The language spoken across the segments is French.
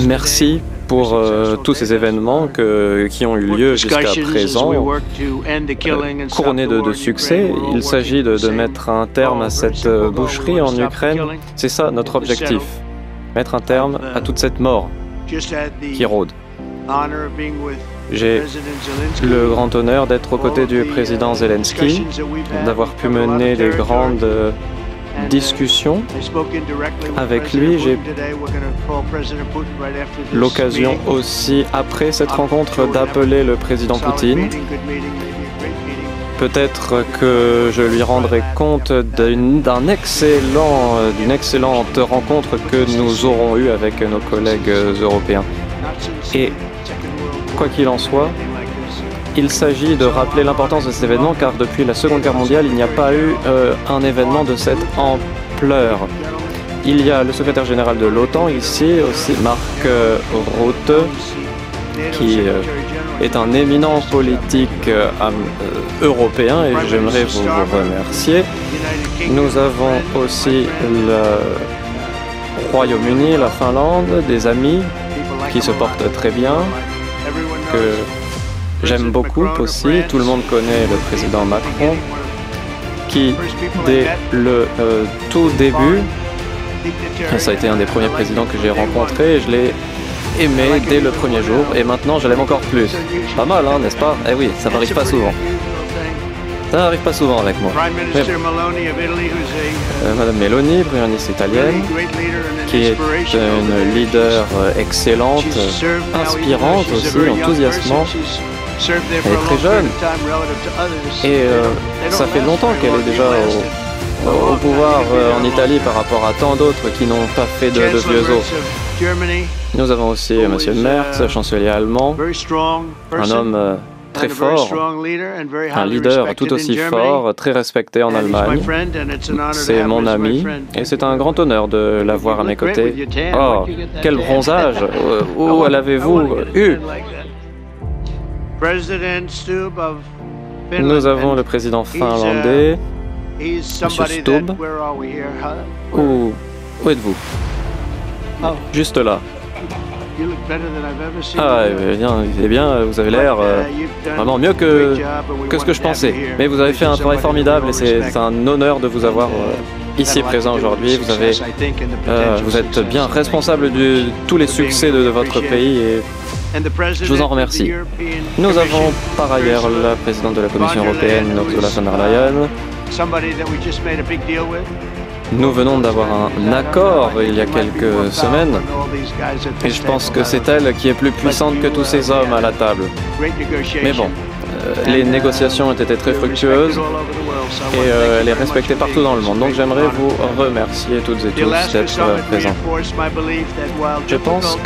Merci pour tous ces événements qui ont eu lieu jusqu'à présent, couronnés de succès. Il s'agit de mettre un terme à cette boucherie en Ukraine. C'est ça notre objectif, mettre un terme à toute cette mort qui rôde. J'ai le grand honneur d'être aux côtés du président Zelensky, d'avoir pu mener des grandes discussions avec lui. J'ai l'occasion aussi, après cette rencontre, d'appeler le président Poutine. Peut-être que je lui rendrai compte d'une excellente rencontre que nous aurons eue avec nos collègues européens. Et quoi qu'il en soit, il s'agit de rappeler l'importance de cet événement car depuis la Seconde Guerre mondiale, il n'y a pas eu un événement de cette ampleur. Il y a le secrétaire général de l'OTAN ici, aussi Mark Rutte, qui est un éminent politique européen et j'aimerais vous remercier. Nous avons aussi le Royaume-Uni, la Finlande, des amis qui se portent très bien, que j'aime beaucoup aussi. Tout le monde connaît le président Macron, qui dès le tout début, ça a été un des premiers présidents que j'ai rencontré et je l'ai aimé dès le premier jour et maintenant je l'aime encore plus. Pas mal, hein, n'est-ce pas? Eh oui, ça n'arrive pas souvent. Ça n'arrive pas souvent avec moi. Mais bon. Madame Meloni, première ministre italienne, qui est une leader excellente, inspirante aussi, enthousiasmante. Elle est très jeune et ça fait longtemps qu'elle est déjà au pouvoir en Italie par rapport à tant d'autres qui n'ont pas fait de vieux os. Nous avons aussi M. Merz, chancelier allemand, un homme très fort, un leader tout aussi fort, très respecté en Allemagne. C'est mon ami et c'est un grand honneur de l'avoir à mes côtés. Oh, quel bronzage! Où l'avez-vous eu? Nous avons le président finlandais, M. Stubb. Où êtes-vous? Juste là. Ah, eh bien, vous avez l'air vraiment mieux que ce que je pensais. Mais vous avez fait un travail formidable et c'est un honneur de vous avoir ici présent aujourd'hui. Vous êtes bien responsable de tous les succès de votre pays et je vous en remercie. Nous avons par ailleurs la présidente de la Commission européenne, Ursula von der Leyen. Nous venons d'avoir un accord il y a quelques semaines et je pense que c'est elle qui est plus puissante que tous ces hommes à la table. Mais bon, les négociations ont été très fructueuses et elle est respectée partout dans le monde. Donc j'aimerais vous remercier toutes et tous d'être présents. Je pense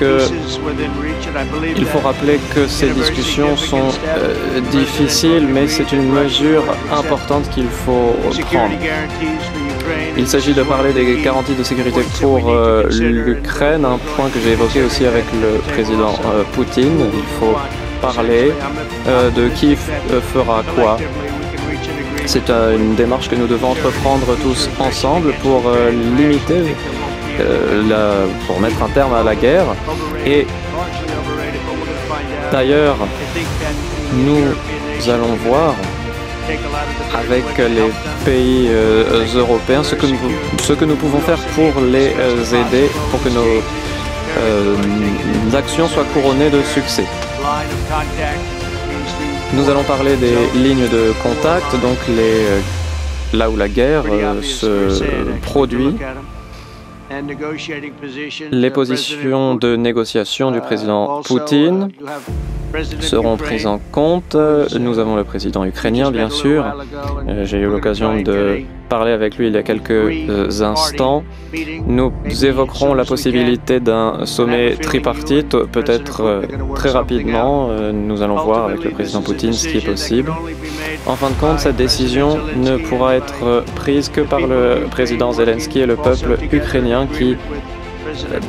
qu'il faut rappeler que ces discussions sont difficiles, mais c'est une mesure importante qu'il faut prendre. Il s'agit de parler des garanties de sécurité pour l'Ukraine, un point que j'ai évoqué aussi avec le président Poutine. Il faut parler de qui fera quoi. C'est une démarche que nous devons entreprendre tous ensemble pour limiter, pour mettre un terme à la guerre. Et d'ailleurs, nous allons voir avec les pays européens ce que nous pouvons faire pour les aider, pour que nos actions soient couronnées de succès. Nous allons parler des lignes de contact, donc là où la guerre se produit. Les positions de négociation du président Poutine seront prises en compte. Nous avons le président ukrainien, bien sûr. J'ai eu l'occasion de parler avec lui il y a quelques instants. Nous évoquerons la possibilité d'un sommet tripartite, peut-être très rapidement. Nous allons voir avec le président Poutine ce qui est possible. En fin de compte, cette décision ne pourra être prise que par le président Zelensky et le peuple ukrainien qui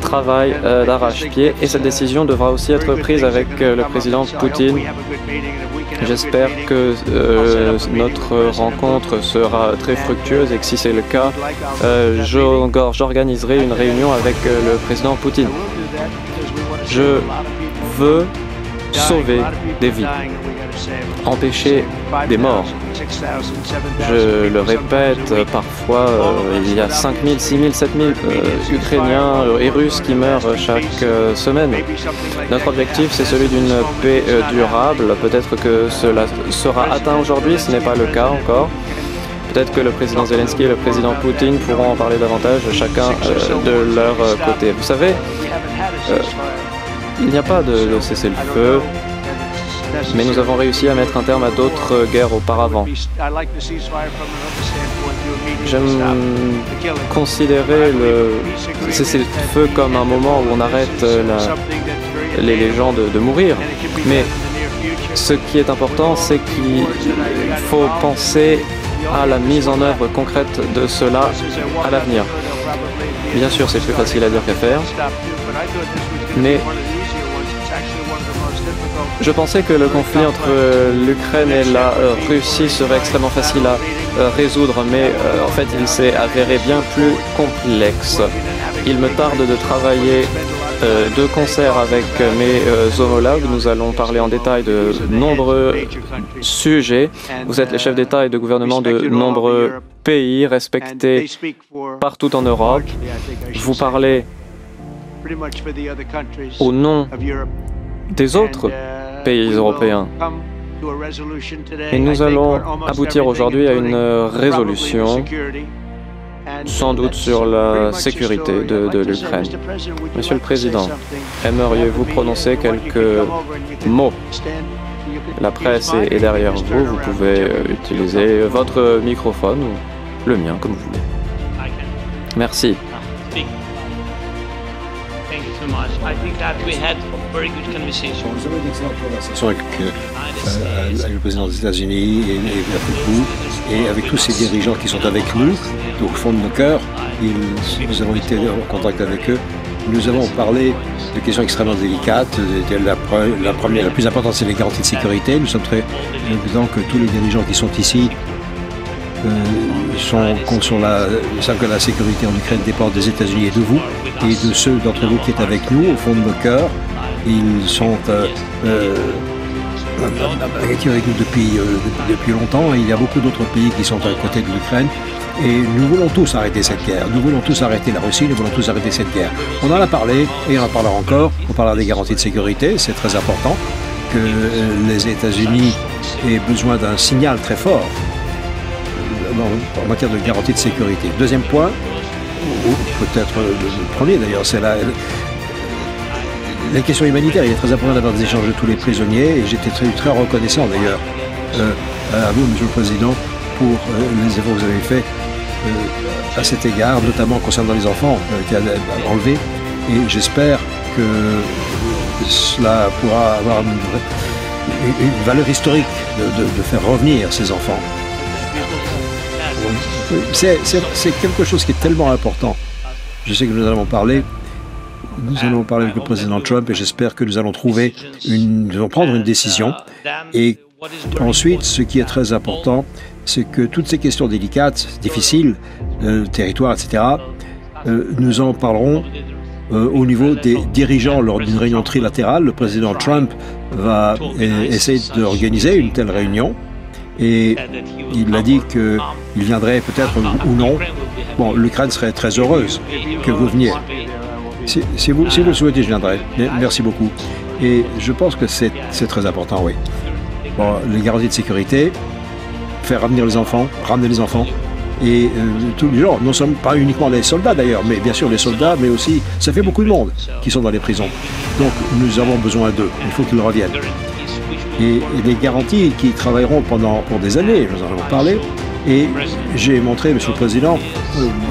travaille d'arrache-pied et cette décision devra aussi être prise avec le président Poutine. J'espère que notre rencontre sera très fructueuse et que si c'est le cas, j'organiserai une réunion avec le président Poutine. Je veux sauver des vies, empêcher des morts. Je le répète, parfois il y a 5 000, 6 000, 7 000 Ukrainiens et Russes qui meurent chaque semaine. Notre objectif, c'est celui d'une paix durable. Peut-être que cela sera atteint aujourd'hui, ce n'est pas le cas encore. Peut-être que le président Zelensky et le président Poutine pourront en parler davantage, chacun de leur côté. Vous savez, il n'y a pas de cessez-le-feu, mais nous avons réussi à mettre un terme à d'autres guerres auparavant. J'aime considérer le cessez-le-feu comme un moment où on arrête les gens de mourir, mais ce qui est important, c'est qu'il faut penser à la mise en œuvre concrète de cela à l'avenir. Bien sûr, c'est plus facile à dire qu'à faire, mais je pensais que le conflit entre l'Ukraine et la Russie serait extrêmement facile à résoudre, mais en fait, il s'est avéré bien plus complexe. Il me tarde de travailler de concert avec mes homologues. Nous allons parler en détail de nombreux sujets. Vous êtes les chefs d'État et de gouvernement de nombreux pays respectés partout en Europe. Vous parlez au nom des autres pays européens. Et nous allons aboutir aujourd'hui à une résolution, sans doute sur la sécurité de l'Ukraine. Monsieur le Président, aimeriez-vous prononcer quelques mots? La presse est derrière vous, vous pouvez utiliser votre microphone ou le mien, comme vous voulez. Merci. Nous avons une excellente conversation avec le président des États-Unis et avec vous, et avec tous ces dirigeants qui sont avec nous, au fond de nos cœurs. Nous avons été en contact avec eux. Nous avons parlé de questions extrêmement délicates. La plus importante, c'est les garanties de sécurité. Nous sommes très contents que tous les dirigeants qui sont ici savent que la sécurité en Ukraine dépend des États-Unis et de vous, et de ceux d'entre vous qui êtes avec nous, au fond de nos cœurs. Ils sont avec nous depuis longtemps, et il y a beaucoup d'autres pays qui sont à côté de l'Ukraine. Et nous voulons tous arrêter cette guerre. Nous voulons tous arrêter la Russie, nous voulons tous arrêter cette guerre. On en a parlé, et on en parlera encore. On parlera des garanties de sécurité, c'est très important que les États-Unis aient besoin d'un signal très fort en matière de garantie de sécurité. Deuxième point, ou peut-être le premier d'ailleurs, c'est la question humanitaire. Il est très important d'avoir des échanges de tous les prisonniers, et j'étais très reconnaissant d'ailleurs à vous, Monsieur le Président, pour les efforts que vous avez faits à cet égard, notamment concernant les enfants qui ont été enlevés, et j'espère que cela pourra avoir une valeur historique de faire revenir ces enfants. C'est quelque chose qui est tellement important. Je sais que nous allons parler avec le président Trump, et j'espère que nous allons prendre une décision. Et ensuite, ce qui est très important, c'est que toutes ces questions délicates, difficiles, territoire, etc., nous en parlerons au niveau des dirigeants lors d'une réunion trilatérale. Le président Trump va essayer d'organiser une telle réunion. Et il a dit qu'il viendrait peut-être ou non. Bon, l'Ukraine serait très heureuse que vous veniez. Si vous le souhaitez, je viendrai. Merci beaucoup. Et je pense que c'est très important, oui. Bon, les garanties de sécurité, faire ramener les enfants, et tous les gens, non seulement pas uniquement les soldats d'ailleurs, mais bien sûr les soldats, mais aussi, ça fait beaucoup de monde qui sont dans les prisons. Donc nous avons besoin d'eux, il faut qu'ils reviennent. Et des garanties qui travailleront pour des années, nous en avons parlé. Et j'ai montré, Monsieur le Président,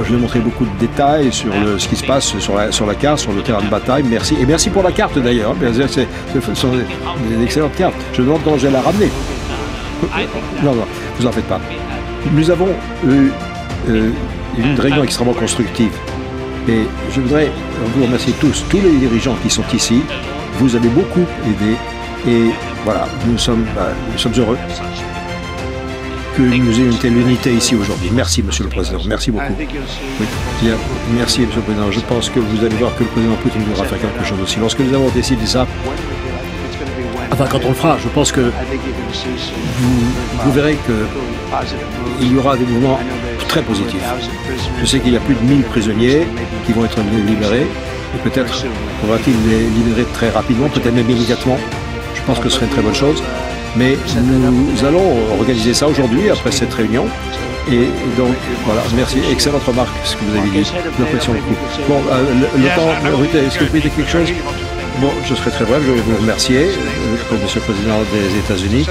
je vais montrer beaucoup de détails sur ce qui se passe sur la carte, sur le terrain de bataille. Merci. Et merci pour la carte d'ailleurs. Ce sont des excellentes cartes. Je me demande comment je vais la ramener. Non, vous en faites pas. Nous avons eu une réunion extrêmement constructive. Et je voudrais vous remercier tous les dirigeants qui sont ici. Vous avez beaucoup aidé. Et voilà, nous sommes heureux. que nous ayons une telle unité ici aujourd'hui. Merci, Monsieur le Président. Merci beaucoup. Oui. Bien. Merci, Monsieur le Président. Je pense que vous allez voir que le Président Poutine voudra faire quelque chose aussi. Lorsque nous avons décidé ça, enfin, quand on le fera, je pense que vous verrez qu'il y aura des mouvements très positifs. Je sais qu'il y a plus de 1000 prisonniers qui vont être libérés. Et peut-être faudra-t-il les libérer très rapidement, peut-être même immédiatement. Je pense que ce serait une très bonne chose. Mais nous allons organiser ça aujourd'hui, après cette réunion. Et donc, voilà, merci. Excellente remarque, ce que vous avez dit. J'apprécie beaucoup. Bon, le temps, Ruth, est-ce que vous pouvez dire quelque chose? Bon, je serai très bref. Je vais vous remercier, Monsieur le Président des États-Unis,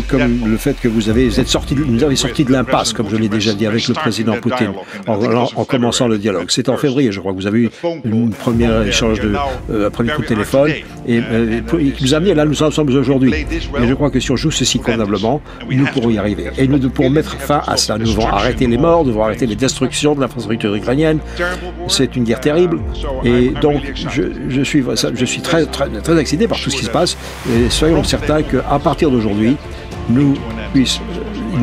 comme le fait que vous avez sorti de l'impasse, comme je l'ai déjà dit, avec le président Poutine, en commençant le dialogue. C'est en février, je crois que vous avez eu une première échange un premier coup de téléphone, et qui nous a amené là, nous sommes ensemble aujourd'hui. Et je crois que si on joue ceci convenablement, nous pourrons y arriver. Et nous pourrons mettre fin à cela. Nous devons arrêter les morts, nous devons arrêter les destructions de l'infrastructure ukrainienne. C'est une guerre terrible. Et donc, je suis très excité par tout ce qui se passe. Et soyons certains qu'à partir d'aujourd'hui, nous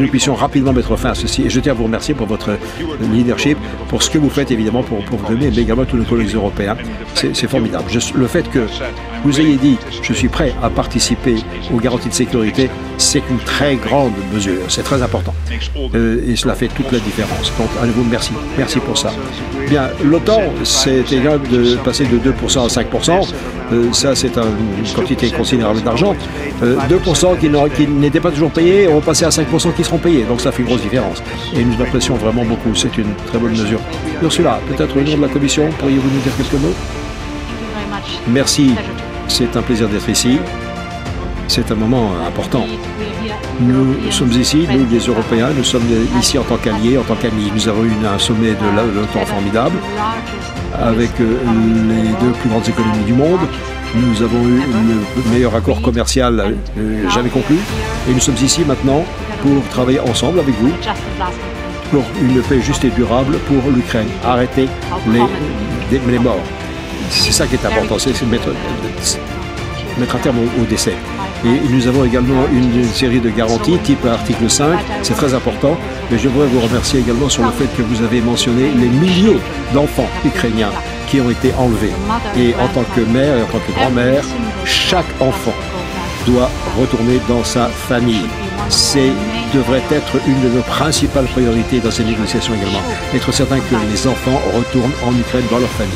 puissions rapidement mettre fin à ceci. Et je tiens à vous remercier pour votre leadership, pour ce que vous faites évidemment pour votre mais également tous nos collègues européens. C'est formidable. Le fait que vous ayez dit « je suis prêt à participer aux garanties de sécurité », c'est une très grande mesure. C'est très important. Et cela fait toute la différence. Donc, à nouveau, merci. Merci pour ça. Bien, l'OTAN, c'est égal de passer de 2% à 5%. Ça, c'est une quantité considérable d'argent. 2% qui n'étaient pas toujours payés, on va passer à 5% qui seront payés. Donc, ça fait une grosse différence. Et nous apprécions vraiment beaucoup. C'est une très bonne mesure. Ursula, peut-être au nom de la Commission, pourriez-vous nous dire quelques mots? Merci. C'est un plaisir d'être ici. C'est un moment important. Nous sommes ici, nous les Européens, nous sommes ici en tant qu'alliés, en tant qu'amis. Nous avons eu un sommet de l'OTAN formidable avec les deux plus grandes économies du monde. Nous avons eu le meilleur accord commercial jamais conclu. Et nous sommes ici maintenant pour travailler ensemble avec vous pour une paix juste et durable pour l'Ukraine. Arrêter les morts. C'est ça qui est important, c'est mettre un terme au décès. Et nous avons également une série de garanties, type article 5, c'est très important. Mais je voudrais vous remercier également sur le fait que vous avez mentionné les milliers d'enfants ukrainiens qui ont été enlevés. Et en tant que mère et en tant que grand-mère, chaque enfant doit retourner dans sa famille. Devrait être une de nos principales priorités dans ces négociations également. Être certain que les enfants retournent en Ukraine dans leur famille.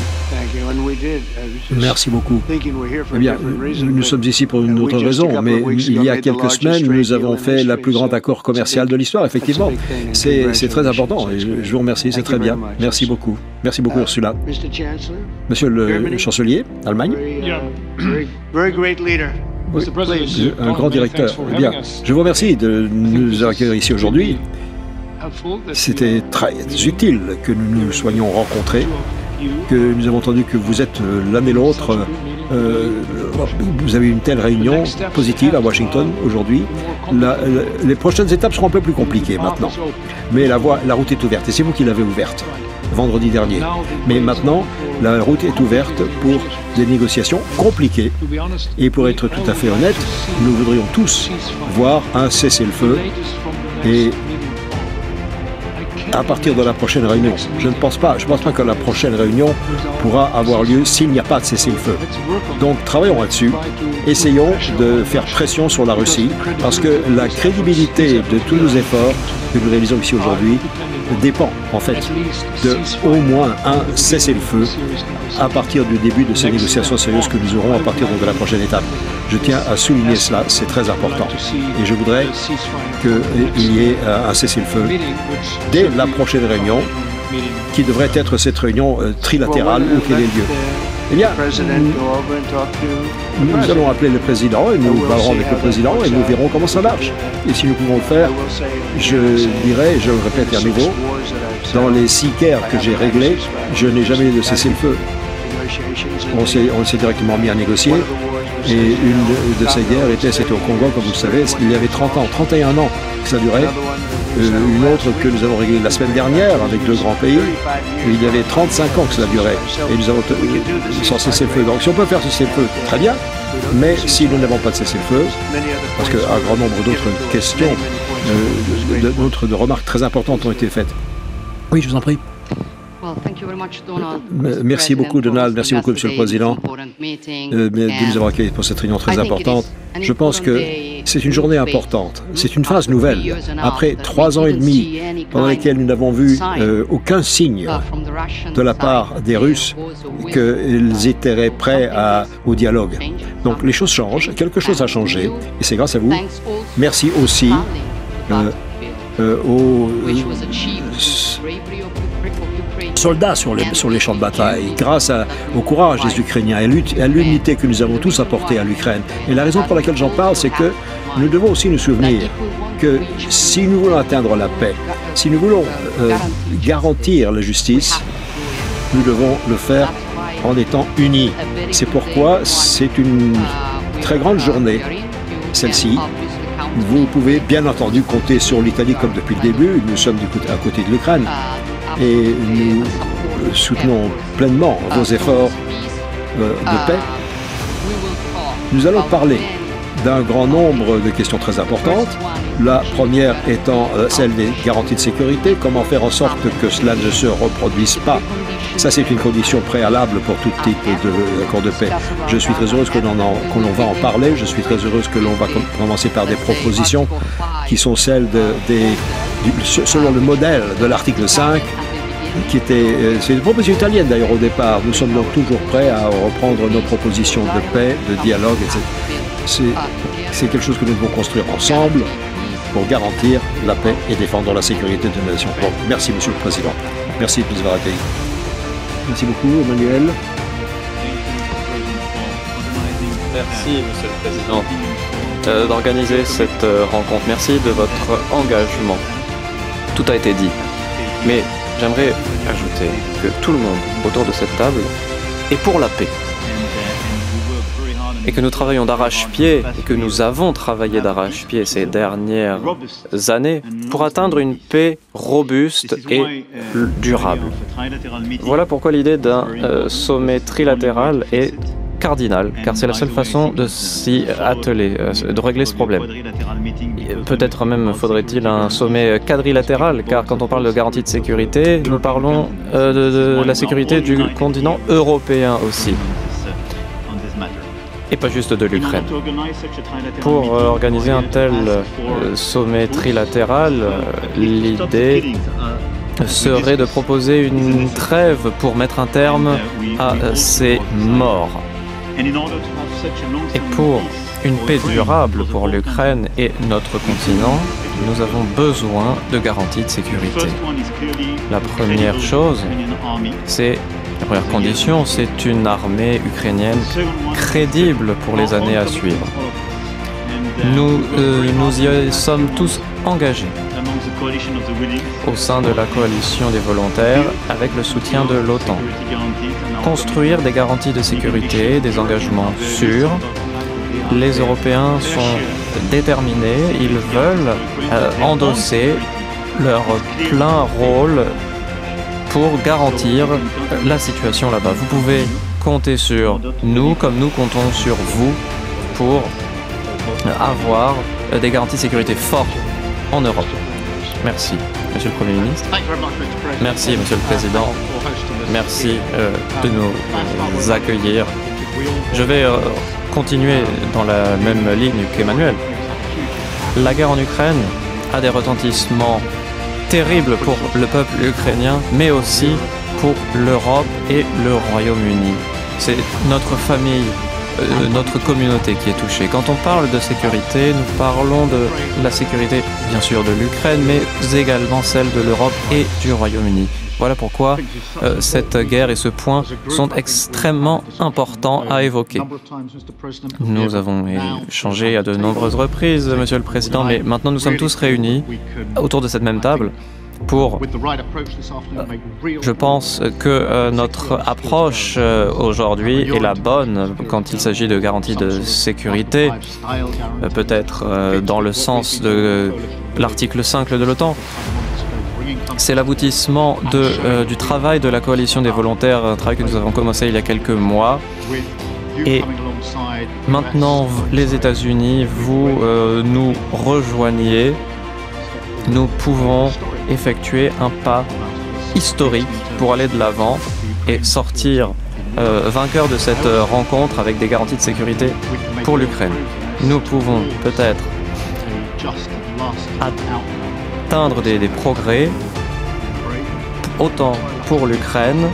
Merci beaucoup. Eh bien, nous sommes ici pour une autre raison, mais il y a quelques semaines, nous avons fait le plus grand accord commercial de l'histoire, effectivement. C'est très important et je vous remercie, c'est très bien. Merci beaucoup. Merci beaucoup, Ursula. Monsieur le chancelier, Allemagne. Oui, un grand directeur. Eh bien, je vous remercie de nous accueillir ici aujourd'hui. C'était très utile que nous nous soyons rencontrés, que nous avons entendu que vous êtes l'un et l'autre. Vous avez une telle réunion positive à Washington aujourd'hui. Les prochaines étapes seront un peu plus compliquées maintenant. Mais la route est ouverte et c'est vous qui l'avez ouverte vendredi dernier. Mais maintenant, la route est ouverte pour des négociations compliquées. Et pour être tout à fait honnête, nous voudrions tous voir un cessez-le-feu et à partir de la prochaine réunion. Je ne pense pas que la prochaine réunion pourra avoir lieu s'il n'y a pas de cessez-le-feu. Donc travaillons là-dessus, essayons de faire pression sur la Russie, parce que la crédibilité de tous nos efforts que nous réalisons ici aujourd'hui dépend en fait de au moins un cessez-le-feu à partir du début de ces négociations sérieuses que nous aurons à partir de la prochaine étape. Je tiens à souligner cela, c'est très important. Et je voudrais qu'il y ait un cessez-le-feu dès la prochaine réunion, qui devrait être cette réunion trilatérale où qu'elle ait lieu. Eh bien, nous allons appeler le président et nous parlerons avec le président et nous verrons comment ça marche. Et si nous pouvons le faire, je dirais, je le répète à nouveau, dans les 6 guerres que j'ai réglées, je n'ai jamais eu de cessez-le-feu. On s'est directement mis à négocier. Et une de ces guerres c'était au Congo, comme vous le savez, il y avait 30 ans, 31 ans que ça durait. Une autre que nous avons réglée la semaine dernière avec 2 grands pays, il y avait 35 ans que ça durait. Et nous avons sans cessez-le-feu. Donc si on peut faire cessez-le-feu, très bien. Mais si nous n'avons pas de cessez-le-feu, parce qu'un grand nombre d'autres questions, de remarques très importantes ont été faites. Oui, je vous en prie. Merci beaucoup, Donald. Merci beaucoup, Monsieur le Président, de nous avoir accueillis pour cette réunion très importante. Je pense que c'est une journée importante. C'est une phase nouvelle. Après 3 ans et demi pendant lesquels nous n'avons vu aucun signe de la part des Russes qu'ils étaient prêts au dialogue. Donc les choses changent, quelque chose a changé, et c'est grâce à vous. Merci aussi aux soldats sur les champs de bataille, grâce au courage des Ukrainiens et à l'unité que nous avons tous apportée à l'Ukraine. Et la raison pour laquelle j'en parle, c'est que nous devons aussi nous souvenir que si nous voulons atteindre la paix, si nous voulons garantir la justice, nous devons le faire en étant unis. C'est pourquoi c'est une très grande journée, celle-ci. Vous pouvez bien entendu compter sur l'Italie comme depuis le début. Nous sommes à côté de l'Ukraine et nous soutenons pleinement vos efforts de paix. Nous allons parler d'un grand nombre de questions très importantes. La première étant celle des garanties de sécurité, comment faire en sorte que cela ne se reproduise pas. Ça, c'est une condition préalable pour tout type d'accord de paix. Je suis très heureuse que l'on va en parler. Je suis très heureuse que l'on va commencer par des propositions qui sont celles selon le modèle de l'article 5, qui était... c'est une proposition italienne d'ailleurs au départ. Nous sommes donc toujours prêts à reprendre nos propositions de paix, de dialogue, etc. C'est quelque chose que nous devons construire ensemble pour garantir la paix et défendre la sécurité de la nation. Bon, merci, Monsieur le Président. Merci de nous avoir accueillis. Merci beaucoup, Emmanuel. Merci, Monsieur le Président, d'organiser cette rencontre. Merci de votre engagement. Tout a été dit. Mais j'aimerais ajouter que tout le monde autour de cette table est pour la paix. Et que nous travaillons d'arrache-pied, et que nous avons travaillé d'arrache-pied ces dernières années pour atteindre une paix robuste et durable. Voilà pourquoi l'idée d'un sommet trilatéral est cardinale, car c'est la seule façon de s'y atteler, de régler ce problème. Peut-être même faudrait-il un sommet quadrilatéral, car quand on parle de garantie de sécurité, nous parlons de la sécurité du continent européen aussi. Et pas juste de l'Ukraine. Pour organiser un tel sommet trilatéral, l'idée serait de proposer une trêve pour mettre un terme à ces morts. Et pour une paix durable pour l'Ukraine et notre continent, nous avons besoin de garanties de sécurité. La première chose, la première condition, c'est une armée ukrainienne crédible pour les années à suivre. Nous y sommes tous engagés au sein de la coalition des volontaires avec le soutien de l'OTAN. Construire des garanties de sécurité, des engagements sûrs. Les Européens sont déterminés, ils veulent endosser leur plein rôle pour garantir la situation là-bas. Vous pouvez compter sur nous comme nous comptons sur vous pour avoir des garanties de sécurité fortes en Europe. Merci, Monsieur le Premier ministre. Merci, Monsieur le Président. Merci de nous accueillir. Je vais continuer dans la même ligne qu'Emmanuel. La guerre en Ukraine a des retentissements terribles pour le peuple ukrainien, mais aussi pour l'Europe et le Royaume-Uni. C'est notre famille, notre communauté qui est touchée. Quand on parle de sécurité, nous parlons de la sécurité, bien sûr, de l'Ukraine, mais également celle de l'Europe et du Royaume-Uni. Voilà pourquoi cette guerre et ce point sont extrêmement importants à évoquer. Nous avons échangé à de nombreuses reprises, Monsieur le Président, mais maintenant nous sommes tous réunis autour de cette même table pour... Je pense que notre approche aujourd'hui est la bonne quand il s'agit de garanties de sécurité, peut-être dans le sens de l'article 5 de l'OTAN. C'est l'aboutissement du travail de la coalition des volontaires, un travail que nous avons commencé il y a quelques mois. Et maintenant les États-Unis, vous nous rejoignez, nous pouvons effectuer un pas historique pour aller de l'avant et sortir vainqueur de cette rencontre avec des garanties de sécurité pour l'Ukraine. Nous pouvons peut-être atteindre des progrès, autant pour l'Ukraine,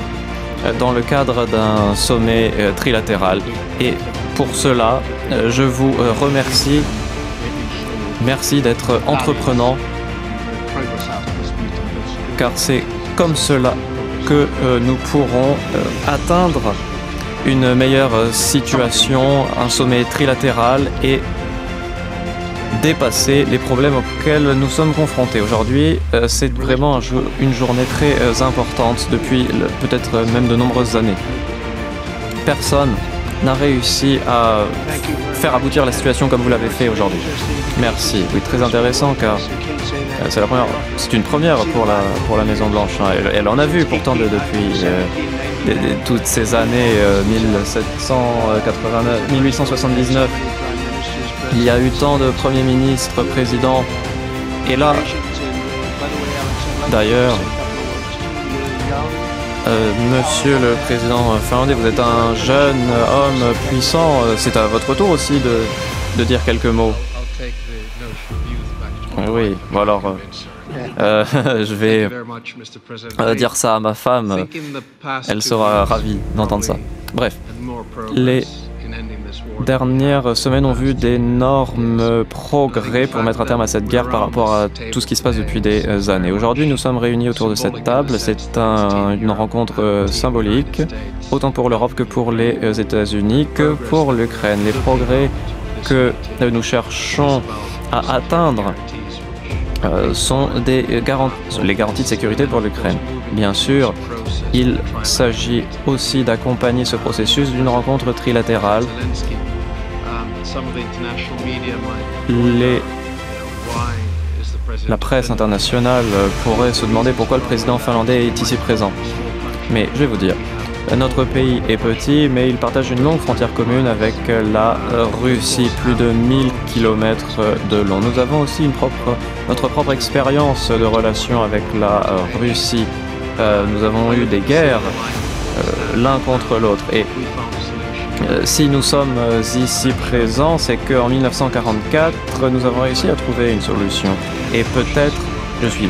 dans le cadre d'un sommet trilatéral. Et pour cela, je vous remercie. Merci d'être entreprenant, car c'est comme cela que nous pourrons atteindre une meilleure situation, un sommet trilatéral et dépasser les problèmes auxquels nous sommes confrontés. Aujourd'hui, c'est vraiment une journée très importante depuis peut-être même de nombreuses années. Personne n'a réussi à faire aboutir la situation comme vous l'avez fait aujourd'hui. Merci. Oui, très intéressant car c'est une première pour la Maison Blanche. Hein. Elle en a vu pourtant depuis toutes ces années 1879. Il y a eu tant de premiers ministres, présidents, et là, d'ailleurs, Monsieur le Président finlandais, vous êtes un jeune homme puissant, c'est à votre tour aussi de dire quelques mots. Oui, bon alors, je vais dire ça à ma femme, elle sera ravie d'entendre ça. Bref, les dernières semaines ont vu d'énormes progrès pour mettre un terme à cette guerre par rapport à tout ce qui se passe depuis des années. Aujourd'hui, nous sommes réunis autour de cette table. C'est une rencontre symbolique, autant pour l'Europe que pour les États-Unis, que pour l'Ukraine. Les progrès que nous cherchons à atteindre sont les garanties de sécurité pour l'Ukraine. Bien sûr, il s'agit aussi d'accompagner ce processus d'une rencontre trilatérale. La presse internationale pourrait se demander pourquoi le président finlandais est ici présent. Mais je vais vous dire, notre pays est petit, mais il partage une longue frontière commune avec la Russie, plus de 1000 km de long. Nous avons aussi notre propre expérience de relation avec la Russie. Nous avons eu des guerres l'un contre l'autre. Et si nous sommes ici présents, c'est qu'en 1944, nous avons réussi à trouver une solution. Et peut-être, j'en suis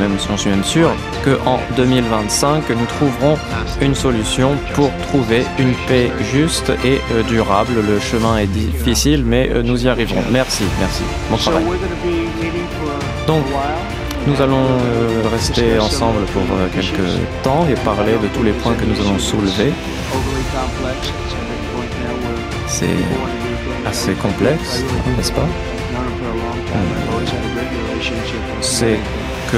même sûr, qu'en 2025, nous trouverons une solution pour trouver une paix juste et durable. Le chemin est difficile, mais nous y arriverons. Merci. Bon travail. Donc, nous allons rester ensemble pour quelques temps et parler de tous les points que nous allons soulever. C'est assez complexe, n'est-ce pas? C'est que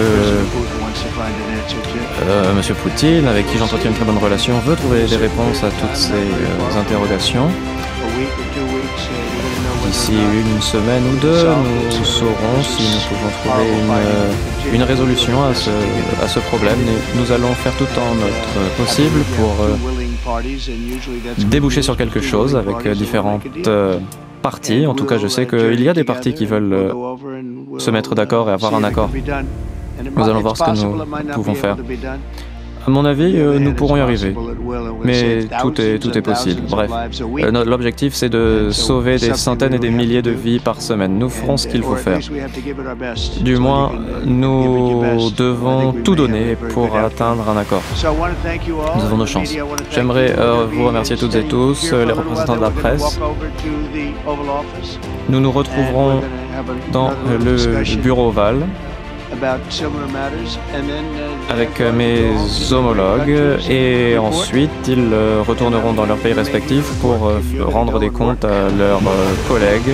M. Poutine, avec qui j'entretiens une très bonne relation, veut trouver des réponses à toutes ces interrogations. D'ici une semaine ou deux, nous saurons si nous pouvons trouver une résolution à ce problème. Et nous allons faire tout en notre possible pour déboucher sur quelque chose avec différentes parties. En tout cas, je sais qu'il y a des parties qui veulent se mettre d'accord et avoir un accord. Nous allons voir ce que nous pouvons faire. À mon avis, nous pourrons y arriver, mais tout est possible. Bref, l'objectif c'est de sauver des centaines et des milliers de vies par semaine. Nous ferons ce qu'il faut faire. Du moins, nous devons tout donner pour atteindre un accord. Nous avons nos chances. J'aimerais vous remercier toutes et tous, les représentants de la presse. Nous nous retrouverons dans le bureau ovale avec mes homologues et ensuite ils retourneront dans leurs pays respectifs pour rendre des comptes à leurs collègues.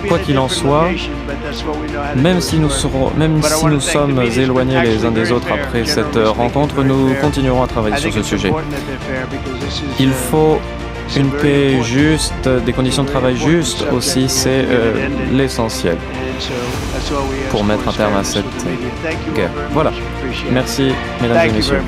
Quoi qu'il en soit, même si nous sommes éloignés les uns des autres après cette rencontre, nous continuerons à travailler sur ce sujet. Il faut une paix juste, des conditions de travail justes aussi, c'est l'essentiel pour mettre un terme à cette guerre. Voilà. Merci, mesdames et messieurs.